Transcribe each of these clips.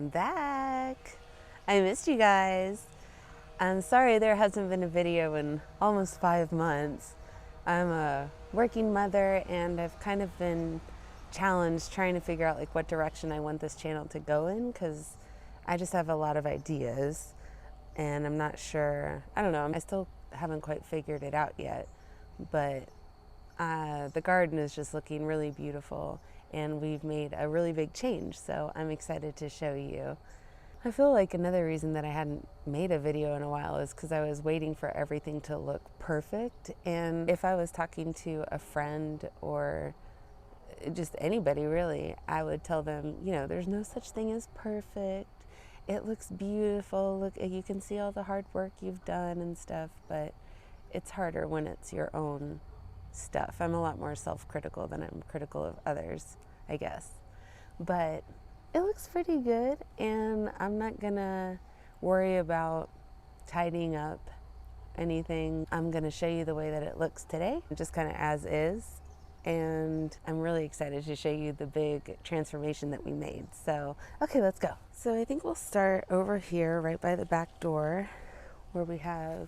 I'm back. I missed you guys. I'm sorry there hasn't been a video in almost 5 months. I'm a working mother and I've kind of been challenged trying to figure out like what direction I want this channel to go in, because I just have a lot of ideas and I'm not sure. I don't know. I still haven't quite figured it out yet, but the garden is just looking really beautiful and we've made a really big change, so I'm excited to show you. I feel like another reason that I hadn't made a video in a while is because I was waiting for everything to look perfect. And if I was talking to a friend or just anybody really, I would tell them, you know, there's no such thing as perfect. It looks beautiful. Look, you can see all the hard work you've done and stuff, but it's harder when it's your own stuff. I'm a lot more self-critical than I'm critical of others, I guess. But it looks pretty good, and I'm not gonna worry about tidying up anything. I'm gonna show you the way that it looks today, just kind of as is. And I'm really excited to show you the big transformation that we made. So, okay, let's go. So I think we'll start over here, right by the back door, where we have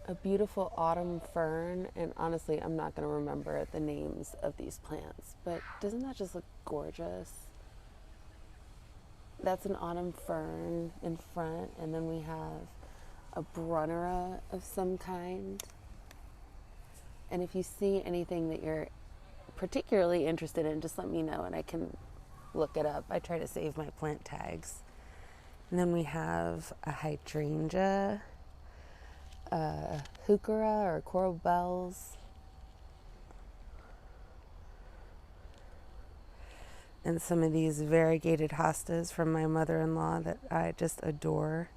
a beautiful autumn fern. And honestly, I'm not gonna remember the names of these plants, but doesn't that just look gorgeous? That's an autumn fern in front, and then we have a brunnera of some kind. And if you see anything that you're particularly interested in, just let me know and I can look it up. I try to save my plant tags. And then we have a hydrangea, a heuchera or coral bells, and some of these variegated hostas from my mother-in-law that I just adore.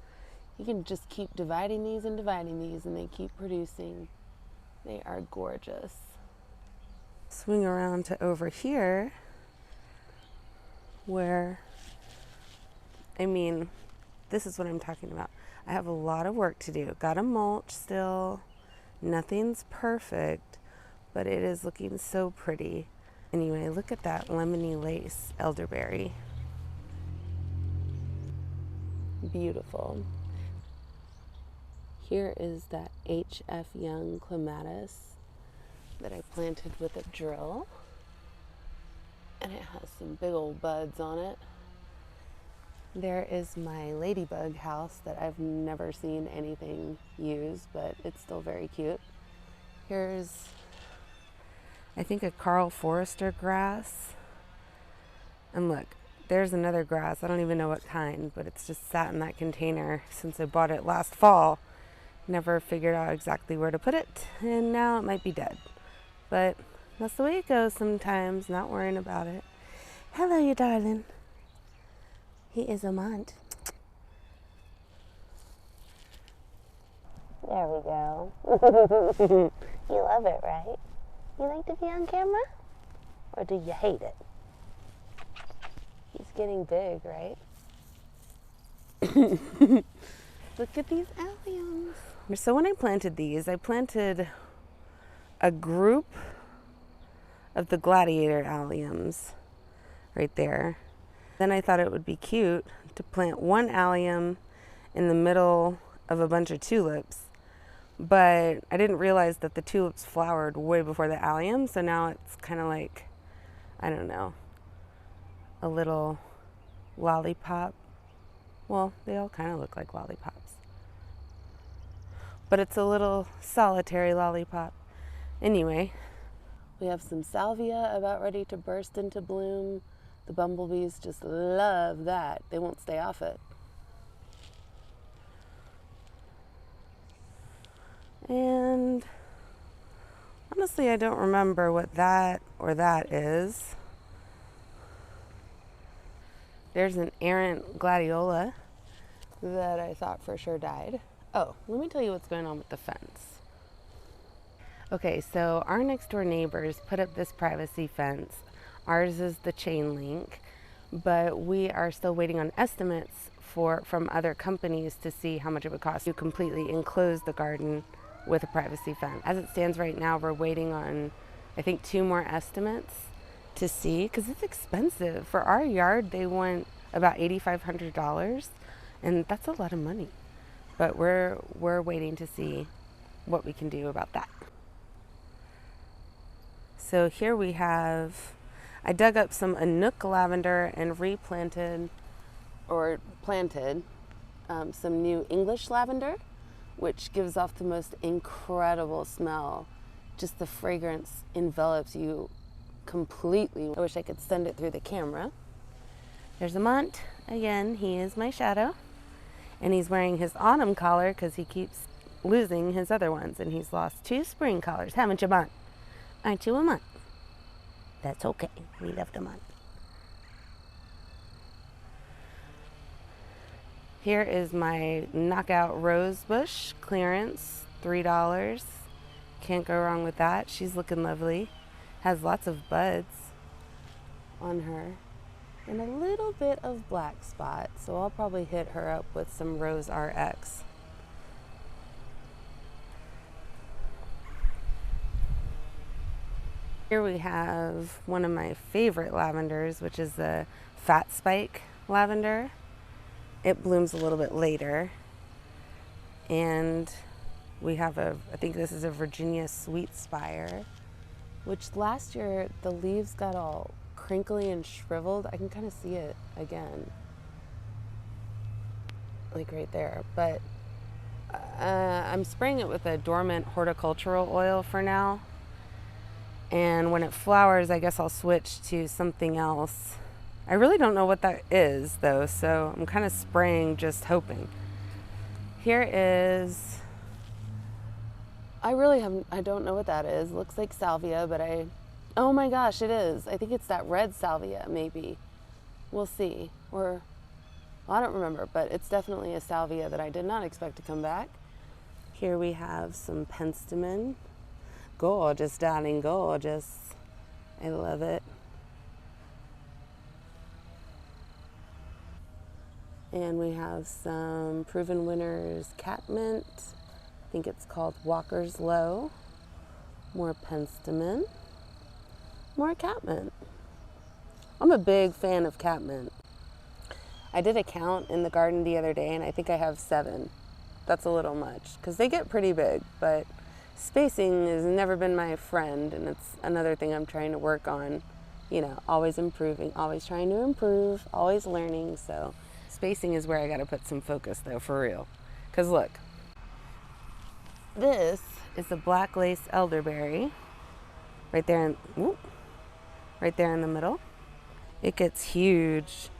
You can just keep dividing these and they keep producing. They are gorgeous. Swing around to over here where, I mean, this is what I'm talking about. I have a lot of work to do. Gotta mulch still. Nothing's perfect, but it is looking so pretty. Anyway, look at that lemony lace elderberry. Beautiful. Here is that H.F. Young clematis that I planted with a drill. And it has some big old buds on it. There is my ladybug house that I've never seen anything use, but it's still very cute. Here's, I think, a Carl Forrester grass. And look, there's another grass. I don't even know what kind, but it's just sat in that container since I bought it last fall. Never figured out exactly where to put it, and now it might be dead. But that's the way it goes sometimes, not worrying about it. Hello, you darling. He is a mont. There we go. You love it, right? You like to be on camera? Or do you hate it? He's getting big, right? Look at these alliums. So when I planted these, I planted a group of the gladiator alliums right there. Then I thought it would be cute to plant one allium in the middle of a bunch of tulips, but I didn't realize that the tulips flowered way before the allium, so now it's kind of like, I don't know, a little lollipop. Well, they all kind of look like lollipops. But it's a little solitary lollipop. Anyway, we have some salvia about ready to burst into bloom. The bumblebees just love that. They won't stay off it. And honestly, I don't remember what that or that is. There's an errant gladiola that I thought for sure died. Oh, let me tell you what's going on with the fence. Okay, so our next door neighbors put up this privacy fence. Ours is the chain link, but we are still waiting on estimates from other companies to see how much it would cost to completely enclose the garden with a privacy fence. As it stands right now, we're waiting on, I think, 2 more estimates to see, because it's expensive. For our yard, they want about $8,500, and that's a lot of money. But we're waiting to see what we can do about that. So here we have, I dug up some Anook lavender and replanted or planted some new English lavender, which gives off the most incredible smell. Just the fragrance envelops you completely. I wish I could send it through the camera. There's Amant. Again, he is my shadow. And he's wearing his autumn collar because he keeps losing his other ones. And he's lost 2 spring collars. Haven't you, Amant? Aren't you, Amant? That's okay. We left Amant. Here is my knockout rose bush clearance, $3. Can't go wrong with that. She's looking lovely. Has lots of buds on her and a little bit of black spot. So I'll probably hit her up with some Rose RX. Here we have one of my favorite lavenders, which is the Fat Spike lavender. It blooms a little bit later. And we have I think this is a Virginia Sweet Spire, which last year the leaves got all crinkly and shriveled. I can kind of see it again, like right there. But I'm spraying it with a dormant horticultural oil for now. And when it flowers, I guess I'll switch to something else. I really don't know what that is though, so I'm kind of spraying, just hoping. Here is, I don't know what that is. Looks like salvia, but oh my gosh, it is. I think it's that red salvia, maybe. We'll see. Or, well, I don't remember, but it's definitely a salvia that I did not expect to come back. Here we have some penstemon. Gorgeous, darling, gorgeous. I love it. And we have some Proven Winners catmint. I think it's called Walker's Low. More penstemon. More catmint. I'm a big fan of catmint. I did a count in the garden the other day and I think I have 7. That's a little much because they get pretty big, but spacing has never been my friend, and it's another thing I'm trying to work on. You know, always improving, always trying to improve, always learning. So spacing is where I got to put some focus though, for real. Because look, this is a black lace elderberry right there in the middle. It gets huge.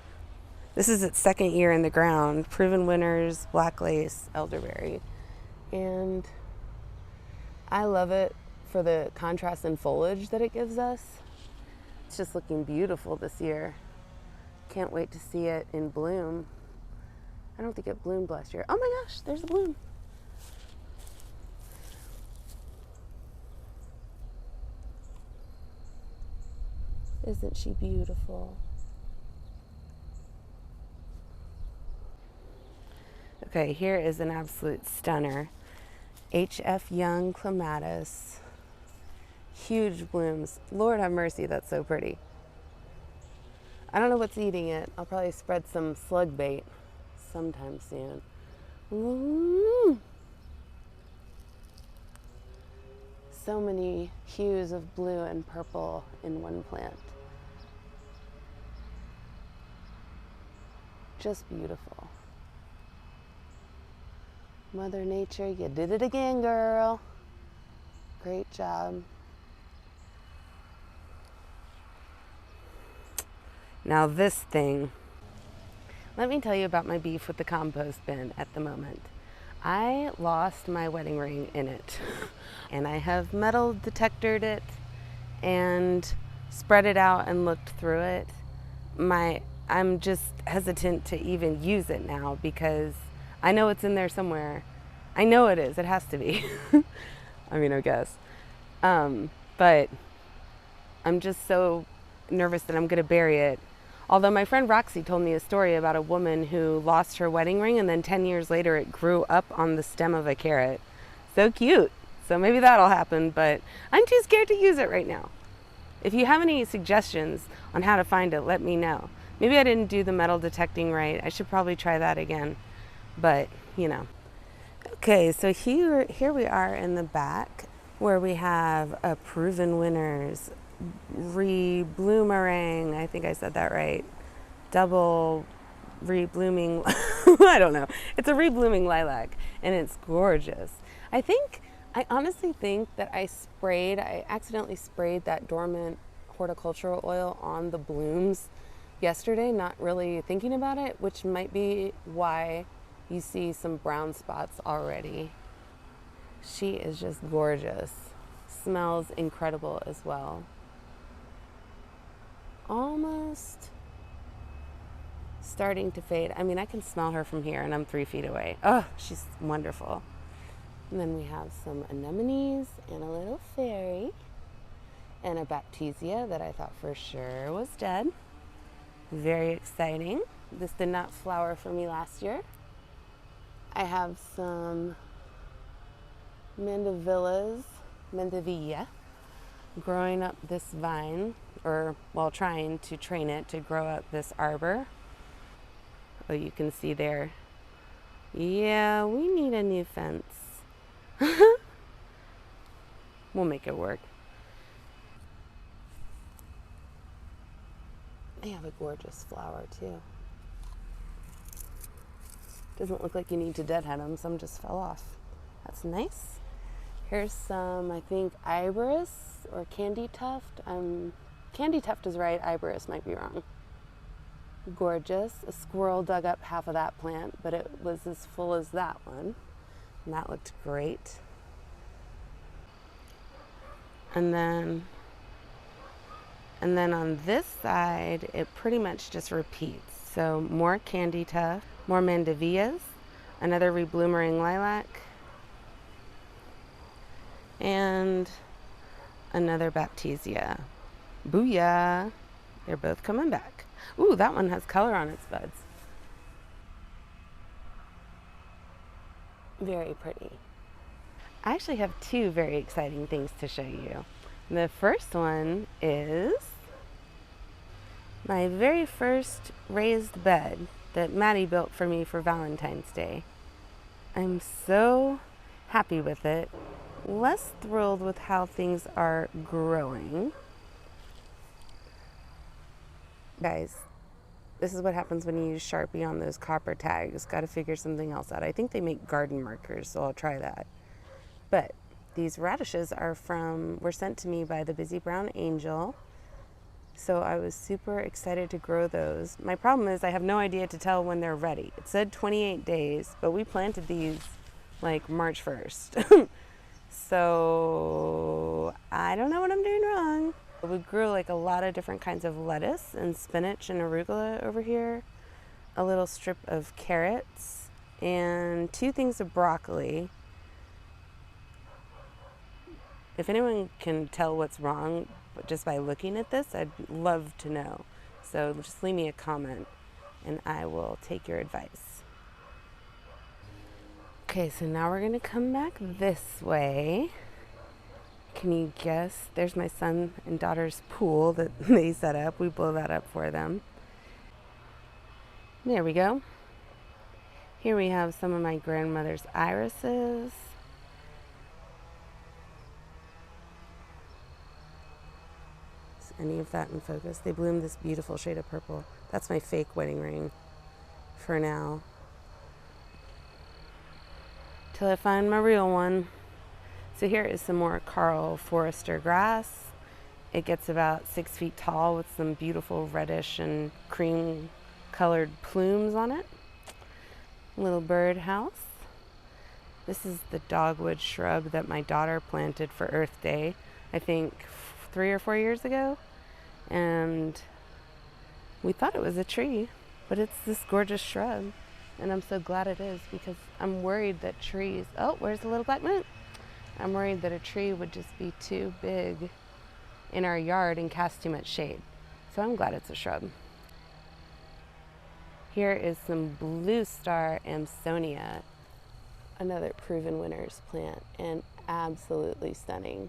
This is its 2nd year in the ground. Proven Winners black lace elderberry. And I love it for the contrast in foliage that it gives us. It's just looking beautiful this year. Can't wait to see it in bloom. I don't think it bloomed last year. Oh my gosh, there's a bloom. Isn't she beautiful? Okay, here is an absolute stunner. H.F. Young clematis. Huge blooms. Lord have mercy, that's so pretty. I don't know what's eating it. I'll probably spread some slug bait sometime soon. Ooh. So many hues of blue and purple in one plant. Just beautiful. Mother Nature, you did it again, girl. Great job. Now this thing, let me tell you about my beef with the compost bin at the moment. I lost my wedding ring in it, and I have metal detectored it and spread it out and looked through it. I'm just hesitant to even use it now because I know it's in there somewhere. I know it is. It has to be. I mean, I guess. But I'm just so nervous that I'm going to bury it. Although my friend Roxy told me a story about a woman who lost her wedding ring and then 10 years later it grew up on the stem of a carrot. So cute. So maybe that'll happen, but I'm too scared to use it right now. If you have any suggestions on how to find it, let me know. Maybe I didn't do the metal detecting right. I should probably try that again, but you know. Okay, so here we are in the back where we have a proven winners, re-bloomerang, I think I said that right, double re-blooming, I don't know. It's a re-blooming lilac and it's gorgeous. I honestly think that I accidentally sprayed that dormant horticultural oil on the blooms yesterday, not really thinking about it, which might be why you see some brown spots already. She is just gorgeous. Smells incredible as well. Almost starting to fade. I mean, I can smell her from here and I'm 3 feet away. Oh, she's wonderful. And then we have some anemones and a little fairy and a baptisia that I thought for sure was dead. Very exciting. This did not flower for me last year. I have some mandevilla, growing up this vine, or while trying to train it to grow up this arbor. Oh, you can see there. Yeah, we need a new fence. We'll make it work. They have a gorgeous flower too. Doesn't look like you need to deadhead them, some just fell off. That's nice. Here's some, I think, iris or candy tuft. Candy tuft is right, iris might be wrong. Gorgeous. A squirrel dug up half of that plant, but it was as full as that one. And that looked great. And then on this side, it pretty much just repeats. So more candy tuft, more mandevillas, another rebloomering lilac, and another baptisia. Booyah! They're both coming back. Ooh, that one has color on its buds. Very pretty. I actually have two very exciting things to show you. The first one is my very first raised bed that Maddie built for me for Valentine's Day. I'm so happy with it. Less thrilled with how things are growing. Guys, this is what happens when you use Sharpie on those copper tags. Got to figure something else out. I think they make garden markers, so I'll try that. But these radishes were sent to me by the Busy Brown Angel. So I was super excited to grow those. My problem is I have no idea to tell when they're ready. It said 28 days, but we planted these like March 1st. So I don't know what I'm doing wrong. We grew like a lot of different kinds of lettuce and spinach and arugula over here, a little strip of carrots, and 2 things of broccoli. If anyone can tell what's wrong just by looking at this, I'd love to know. So just leave me a comment and I will take your advice. Okay, so now we're gonna come back this way. Can you guess? There's my son and daughter's pool that they set up. We blow that up for them. There we go. Here we have some of my grandmother's irises. Is any of that in focus? They bloom this beautiful shade of purple. That's my fake wedding ring for now. Till I find my real one. So here is some more Carl Forrester grass. It gets about 6 feet tall with some beautiful reddish and cream colored plumes on it. Little bird house. This is the dogwood shrub that my daughter planted for Earth Day, I think 3 or 4 years ago. And we thought it was a tree, but it's this gorgeous shrub. And I'm so glad it is because I'm worried that trees, oh, where's the little black moon? I'm worried that a tree would just be too big in our yard and cast too much shade. So I'm glad it's a shrub. Here is some blue star Amsonia, another proven winners plant, and absolutely stunning.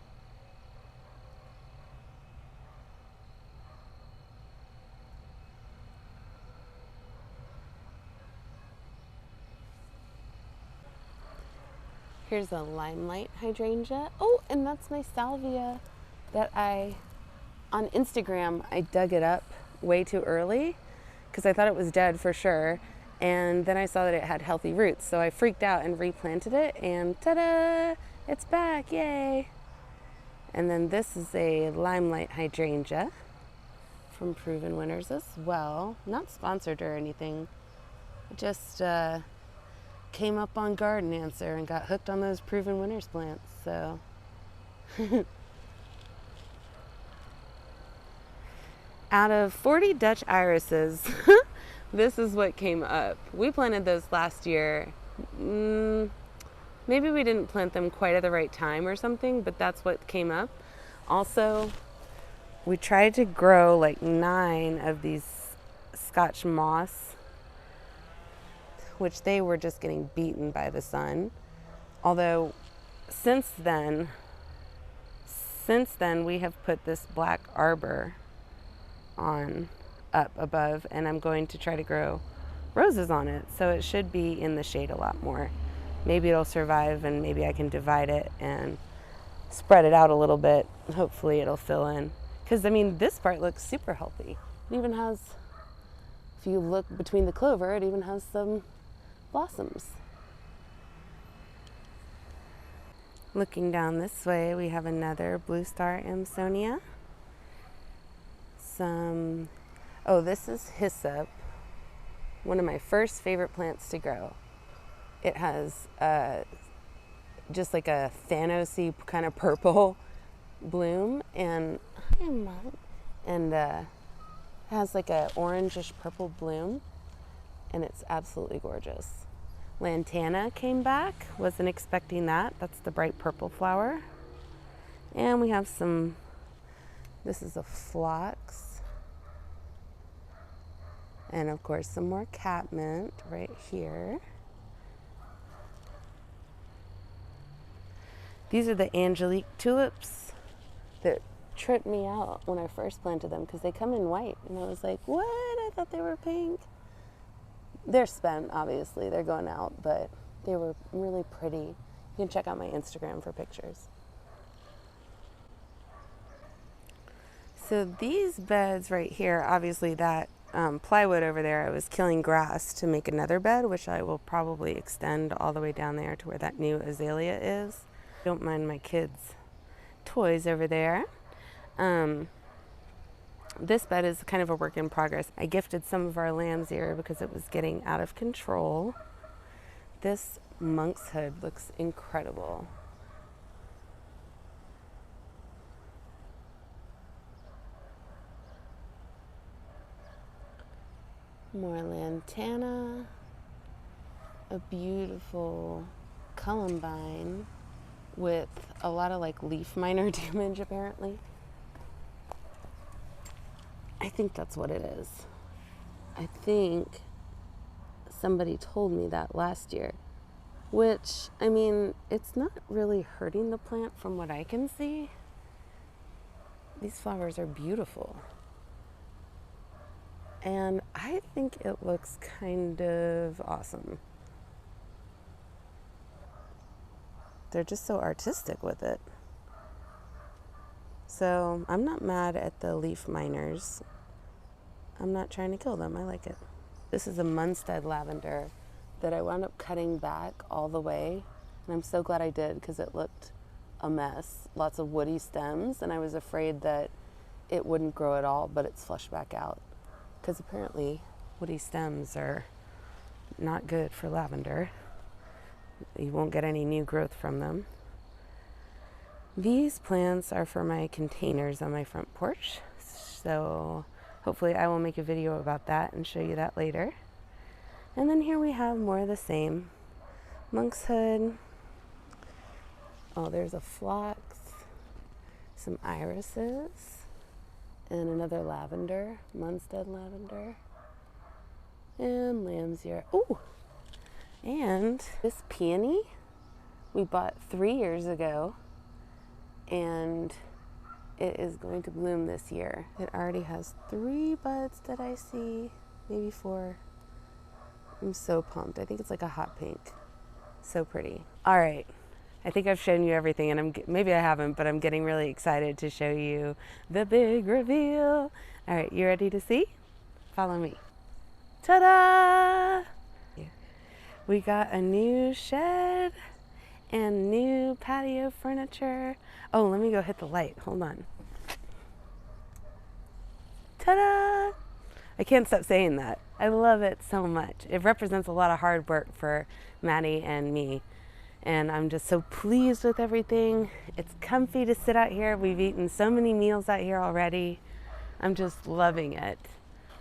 Here's a limelight hydrangea. Oh, and that's my salvia that on Instagram, I dug it up way too early because I thought it was dead for sure. And then I saw that it had healthy roots. So I freaked out and replanted it, and ta-da, it's back, yay. And then this is a limelight hydrangea from Proven Winners as well. Not sponsored or anything. Just came up on Garden Answer and got hooked on those Proven Winners plants, so. Out of 40 Dutch irises, this is what came up. We planted those last year. Maybe we didn't plant them quite at the right time or something, but that's what came up. Also, we tried to grow like 9 of these Scotch moss, which they were just getting beaten by the sun. Although since then we have put this black arbor on up above, and I'm going to try to grow roses on it, so it should be in the shade a lot more. Maybe it'll survive, and maybe I can divide it and spread it out a little bit. Hopefully it'll fill in, because I mean this part looks super healthy. It even has, if you look between the clover, it even has some blossoms. Looking down this way, we have another blue star Amsonia. This is hyssop, one of my first favorite plants to grow. It has just like a Thanos-y kind of purple bloom, and has like a orangish purple bloom, and it's absolutely gorgeous. Lantana came back, wasn't expecting that. That's the bright purple flower. And we have this is a phlox. And of course some more catmint right here. These are the Angelique tulips that tripped me out when I first planted them, because they come in white, and I was like, what? I thought they were pink. They're spent, obviously, they're going out, but they were really pretty. You can check out my Instagram for pictures. So these beds right here, obviously that plywood over there, I was killing grass to make another bed, which I will probably extend all the way down there to where that new azalea is. Don't mind my kids' toys over there. This bed is kind of a work in progress. I gifted some of our lambs here because it was getting out of control. This monk's hood looks incredible. More lantana, a beautiful columbine with a lot of like leaf miner damage apparently. I think that's what it is. I think somebody told me that last year, which, I mean, it's not really hurting the plant from what I can see. These flowers are beautiful. And I think it looks kind of awesome. They're just so artistic with it. So I'm not mad at the leaf miners. I'm not trying to kill them. I like it. This is a Munstead lavender that I wound up cutting back all the way. And I'm so glad I did, because it looked a mess. Lots of woody stems, and I was afraid that it wouldn't grow at all, but it's flushed back out. Because apparently woody stems are not good for lavender. You won't get any new growth from them. These plants are for my containers on my front porch, so hopefully I will make a video about that and show you that later. And then here we have more of the same. Monk's hood. Oh, there's a phlox, some irises, and another lavender, Munstead lavender, and lamb's ear. Oh, and this peony we bought 3 years ago, and it is going to bloom this year. It already has 3 buds that I see, maybe 4. I'm so pumped. I think it's like a hot pink. So pretty. All right, I think I've shown you everything, and maybe I haven't, but I'm getting really excited to show you the big reveal. All right, you ready to see? Follow me. Ta-da! We got a new shed and new patio furniture. Oh, let me go hit the light. Hold on. Ta-da! I can't stop saying that. I love it so much. It represents a lot of hard work for Maddie and me. And I'm just so pleased with everything. It's comfy to sit out here. We've eaten so many meals out here already. I'm just loving it.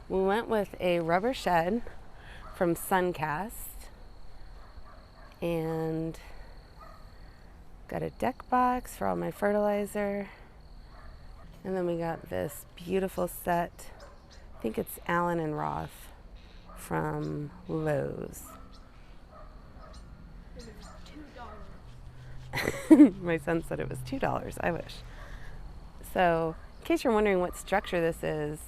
We went with a rubber shed from Suncast and got a deck box for all my fertilizer. And then we got this beautiful set. I think it's Allen and Roth from Lowe's. My son said it was $2. I wish. So, in case you're wondering what structure this is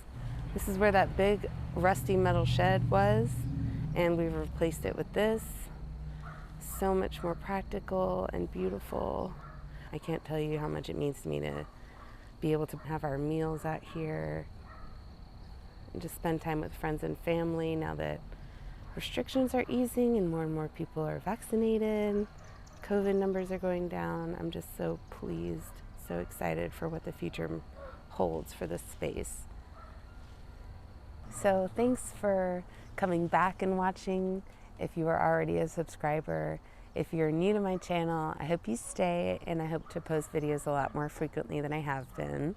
where that big rusty metal shed was, and we've replaced it with this. So much more practical and beautiful. I can't tell you how much it means to me to be able to have our meals out here and just spend time with friends and family now that restrictions are easing and more people are vaccinated. COVID numbers are going down. I'm just so pleased, so excited for what the future holds for this space. So thanks for coming back and watching. If you are already a subscriber, if you're new to my channel, I hope you stay, and I hope to post videos a lot more frequently than I have been.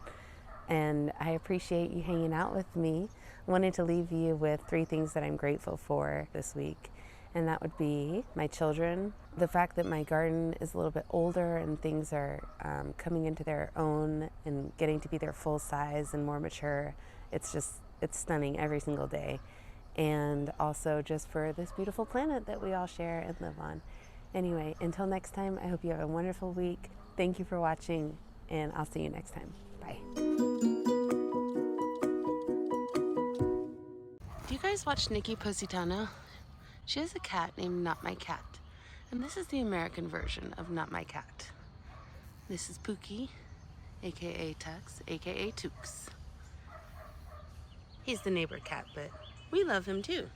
And I appreciate you hanging out with me. I wanted to leave you with 3 things that I'm grateful for this week. And that would be my children, the fact that my garden is a little bit older and things are coming into their own and getting to be their full size and more mature. It's stunning every single day. And also just for this beautiful planet that we all share and live on. Anyway, until next time, I hope you have a wonderful week. Thank you for watching, and I'll see you next time. Bye. Do you guys watch Nikki Positano? She has a cat named Not My Cat, and this is the American version of Not My Cat. This is Pookie, aka Tux, aka Tooks. He's the neighbor cat, but we love him too.